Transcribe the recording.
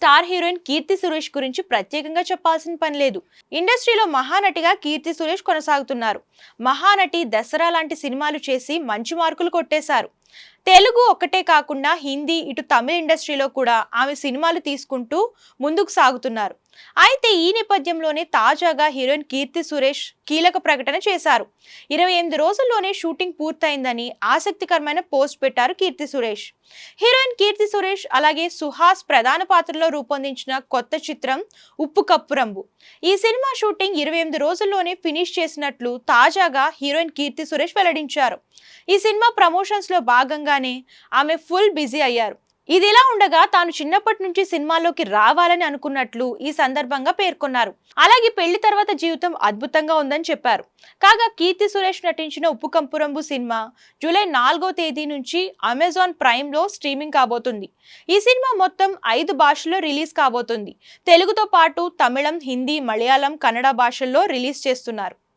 Star heroine Keerthy Suresh గురించి ప్రత్యేకంగా చెప్పాల్సిన పని లేదు. ఇండస్ట్రీలో మహానటిగా కీర్తి సురేష్ కొనసాగుతున్నారు. మహానటి, దసరా లాంటి సినిమాలు చేసి మంచి మార్కులు కొట్టేశారు. తెలుగు ఒక్కటే కాకుండా హిందీ, ఇటు తమిళ ఇండస్ట్రీలో కూడా ఆమె సినిమాలు తీసుకుంటూ ముందుకు సాగుతున్నారు. అయితే ఈ నేపథ్యంలోనే తాజాగా హీరోయిన్ కీర్తి సురేష్ కీలక ప్రకటన చేశారు. 28 రోజుల్లోనే షూటింగ్ పూర్తయిందని ఆసక్తికరమైన పోస్ట్ పెట్టారు కీర్తి సురేష్. హీరోయిన్ కీర్తి సురేష్ అలాగే సుహాస్ ప్రధాన పాత్రలో రూపొందించిన కొత్త చిత్రం ఉప్పు కప్పు రంబు. ఈ సినిమా షూటింగ్ 28 రోజుల్లోనే ఫినిష్ చేసినట్లు తాజాగా హీరోయిన్ కీర్తి సురేష్ వెల్లడించారు. ఈ సినిమా ప్రమోషన్స్ లో భాగంగానే ఆమె ఫుల్ బిజీ అయ్యారు. ఇదిలా ఉండగా తాను చిన్నప్పటి నుంచి సినిమాల్లోకి రావాలని అనుకున్నట్లు ఈ సందర్భంగా పేర్కొన్నారు. అలాగే పెళ్లి తర్వాత జీవితం అద్భుతంగా ఉందని చెప్పారు. కాగా కీర్తి సురేష్ నటించిన ఉప్పు కప్పు రంబు సినిమా జూలై 4వ తేదీ నుంచి అమెజాన్ ప్రైమ్ లో స్ట్రీమింగ్ కాబోతుంది. ఈ సినిమా మొత్తం 5 భాషల్లో రిలీజ్ కాబోతుంది. తెలుగుతో పాటు తమిళం, హిందీ, మలయాళం, కన్నడ భాషల్లో రిలీజ్ చేస్తున్నారు.